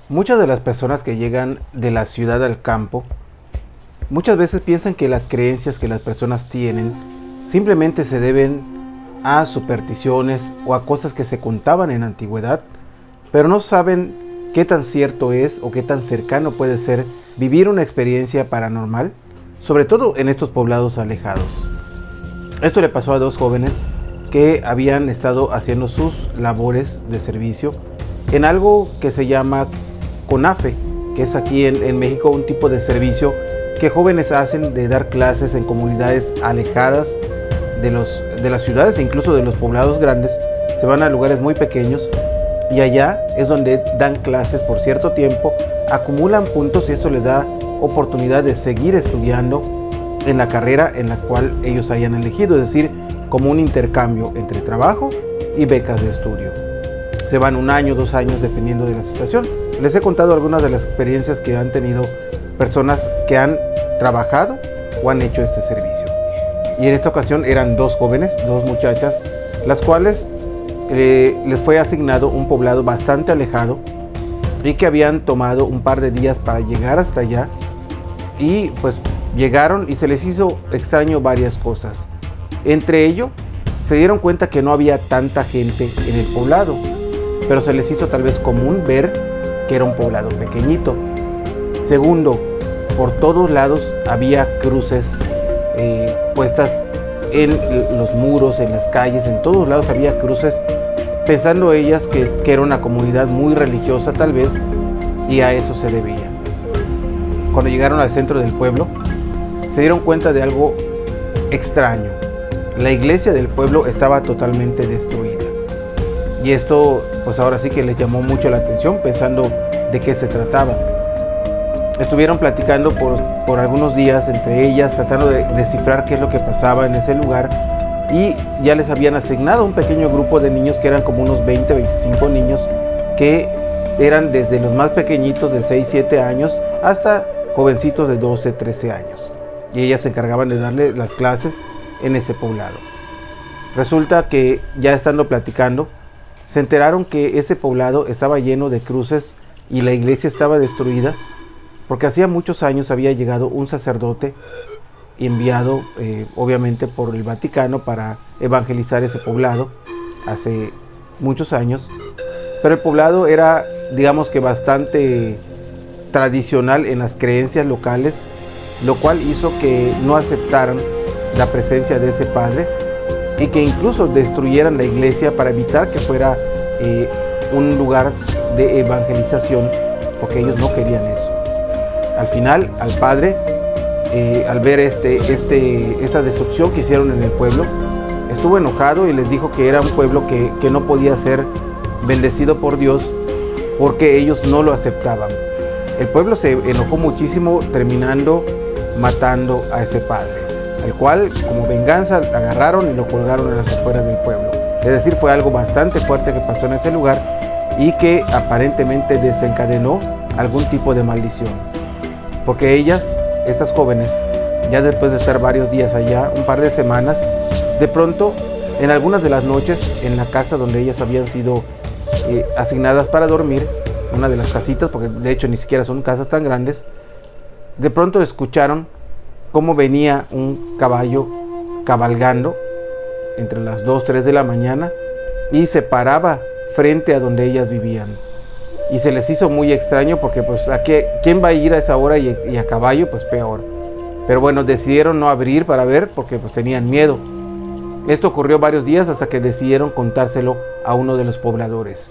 Muchas de las personas que llegan de la ciudad al campo muchas veces piensan que las creencias que las personas tienen simplemente se deben a supersticiones o a cosas que se contaban en la antigüedad, pero no saben qué tan cierto es o qué tan cercano puede ser vivir una experiencia paranormal, sobre todo en estos poblados alejados. Esto le pasó a dos jóvenes que habían estado haciendo sus labores de servicio en algo que se llama CONAFE, que es aquí en México un tipo de servicio que jóvenes hacen de dar clases en comunidades alejadas de las ciudades e incluso de los poblados grandes. Se van a lugares muy pequeños y allá es donde dan clases por cierto tiempo, acumulan puntos y eso les da oportunidad de seguir estudiando en la carrera en la cual ellos hayan elegido, es decir, como un intercambio entre trabajo y becas de estudio. Se van 1 año, 2 años dependiendo de la situación. Les he contado algunas de las experiencias que han tenido personas que han trabajado o han hecho este servicio. Y en esta ocasión eran dos jóvenes, dos muchachas, las cuales les fue asignado un poblado bastante alejado y que habían tomado un par de días para llegar hasta allá, y pues llegaron y se les hizo extraño varias cosas. Entre ello, se dieron cuenta que no había tanta gente en el poblado, pero se les hizo tal vez común ver que era un poblado pequeñito. Segundo, por todos lados había cruces puestas en los muros, en las calles, en todos lados había cruces, pensando ellas que era una comunidad muy religiosa tal vez, y a eso se debía. Cuando llegaron al centro del pueblo, se dieron cuenta de algo extraño. La iglesia del pueblo estaba totalmente destruida. Y esto, pues ahora sí que les llamó mucho la atención, pensando de qué se trataba. Estuvieron platicando por algunos días entre ellas, tratando de descifrar qué es lo que pasaba en ese lugar, y ya les habían asignado un pequeño grupo de niños que eran como unos 20, 25 niños, que eran desde los más pequeñitos de 6, 7 años hasta jovencitos de 12, 13 años. Y ellas se encargaban de darle las clases en ese poblado. Resulta que ya estando platicando, se enteraron que ese poblado estaba lleno de cruces y la iglesia estaba destruida, porque hacía muchos años había llegado un sacerdote enviado obviamente por el Vaticano para evangelizar ese poblado hace muchos años, pero el poblado era, digamos que bastante tradicional en las creencias locales, lo cual hizo que no aceptaran la presencia de ese padre y que incluso destruyeran la iglesia para evitar que fuera un lugar de evangelización, porque ellos no querían eso. Al final, al padre, al ver esta destrucción que hicieron en el pueblo, estuvo enojado y les dijo que era un pueblo que no podía ser bendecido por Dios porque ellos no lo aceptaban. El pueblo se enojó muchísimo, terminando matando a ese padre, al cual como venganza agarraron y lo colgaron en las afueras del pueblo. Es decir, fue algo bastante fuerte que pasó en ese lugar y que aparentemente desencadenó algún tipo de maldición. Porque ellas, estas jóvenes, ya después de estar varios días allá, un par de semanas, de pronto, en algunas de las noches, en la casa donde ellas habían sido asignadas para dormir, una de las casitas, porque de hecho ni siquiera son casas tan grandes, de pronto escucharon cómo venía un caballo cabalgando entre las 2, 3 de la mañana y se paraba frente a donde ellas vivían. Y se les hizo muy extraño porque pues ¿quién va a ir a esa hora y a caballo? Pues peor. Pero bueno, decidieron no abrir para ver porque pues tenían miedo. Esto ocurrió varios días hasta que decidieron contárselo a uno de los pobladores,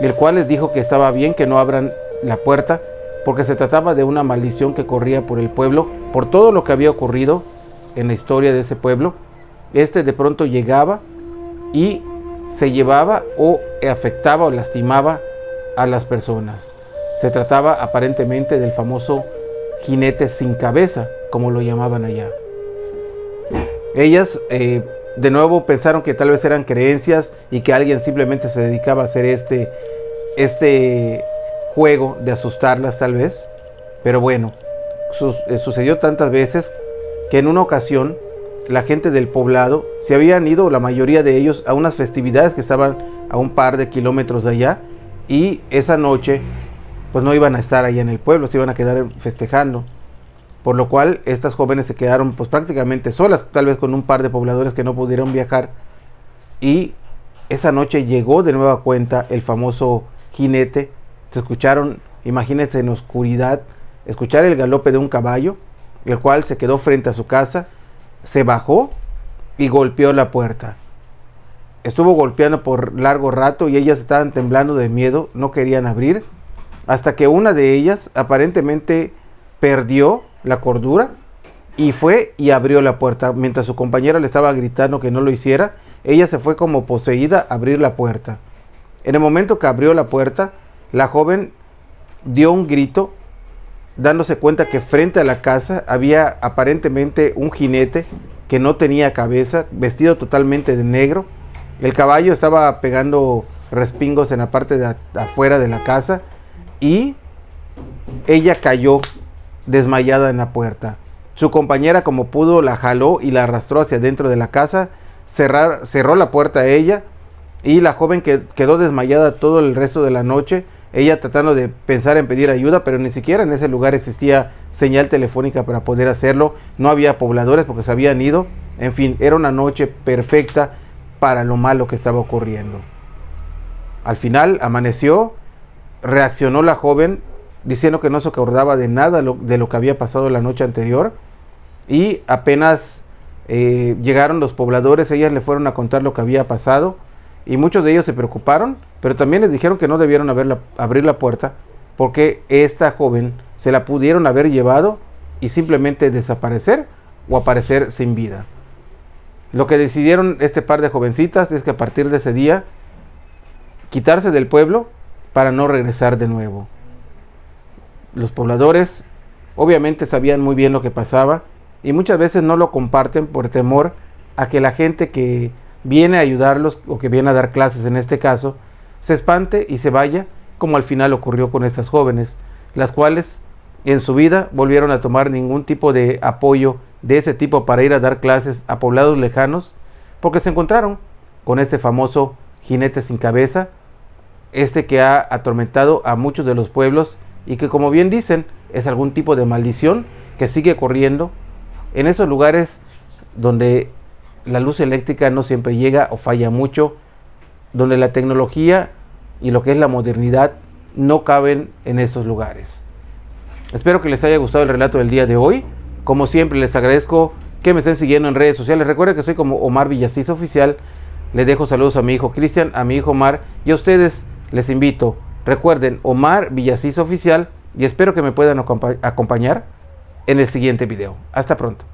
el cual les dijo que estaba bien que no abran la puerta porque se trataba de una maldición que corría por el pueblo, por todo lo que había ocurrido en la historia de ese pueblo. De pronto llegaba y se llevaba o afectaba o lastimaba a las personas. Se trataba aparentemente del famoso jinete sin cabeza, como lo llamaban allá. Ellas de nuevo pensaron que tal vez eran creencias y que alguien simplemente se dedicaba a hacer este juego de asustarlas tal vez, pero bueno, sucedió tantas veces que en una ocasión la gente del poblado se habían ido, la mayoría de ellos, a unas festividades que estaban a un par de kilómetros de allá, y esa noche pues no iban a estar ahí en el pueblo, se iban a quedar festejando. Por lo cual estas jóvenes se quedaron pues prácticamente solas, tal vez con un par de pobladores que no pudieron viajar. Y esa noche llegó de nueva cuenta el famoso jinete. Se escucharon, imagínense en oscuridad, escuchar el galope de un caballo, el cual se quedó frente a su casa, se bajó y golpeó la puerta. Estuvo golpeando por largo rato y ellas estaban temblando de miedo, no querían abrir, hasta que una de ellas aparentemente perdió la cordura y fue y abrió la puerta. Mientras su compañera le estaba gritando que no lo hiciera, ella se fue como poseída a abrir la puerta. En el momento que abrió la puerta, la joven dio un grito, dándose cuenta que frente a la casa había aparentemente un jinete que no tenía cabeza, vestido totalmente de negro. El caballo estaba pegando respingos en la parte de afuera de la casa y ella cayó desmayada en la puerta. Su compañera, como pudo, la jaló y la arrastró hacia dentro de la casa, cerró la puerta a ella y la joven quedó desmayada todo el resto de la noche, ella tratando de pensar en pedir ayuda, pero ni siquiera en ese lugar existía señal telefónica para poder hacerlo, no había pobladores porque se habían ido, en fin, era una noche perfecta para lo malo que estaba ocurriendo. Al final amaneció, reaccionó la joven diciendo que no se acordaba de nada de lo que había pasado la noche anterior, y apenas llegaron los pobladores, ellas le fueron a contar lo que había pasado y muchos de ellos se preocuparon, pero también les dijeron que no debieron abrir la puerta porque esta joven se la pudieron haber llevado y simplemente desaparecer o aparecer sin vida. Lo que decidieron este par de jovencitas es que a partir de ese día quitarse del pueblo para no regresar de nuevo. Los pobladores obviamente sabían muy bien lo que pasaba y muchas veces no lo comparten por temor a que la gente que viene a ayudarlos o que viene a dar clases en este caso se espante y se vaya, como al final ocurrió con estas jóvenes, las cuales en su vida volvieron a tomar ningún tipo de apoyo de ese tipo para ir a dar clases a poblados lejanos, porque se encontraron con este famoso jinete sin cabeza, este que ha atormentado a muchos de los pueblos y que, como bien dicen, es algún tipo de maldición que sigue corriendo en esos lugares donde la luz eléctrica no siempre llega o falla mucho, donde la tecnología y lo que es la modernidad no caben en esos lugares. Espero que les haya gustado el relato del día de hoy. Como siempre, les agradezco que me estén siguiendo en redes sociales. Recuerden que soy como Omar Villasís Oficial. Le dejo saludos a mi hijo Cristian, a mi hijo Omar, y a ustedes les invito. Recuerden, Omar Villasís Oficial, y espero que me puedan acompañar en el siguiente video. Hasta pronto.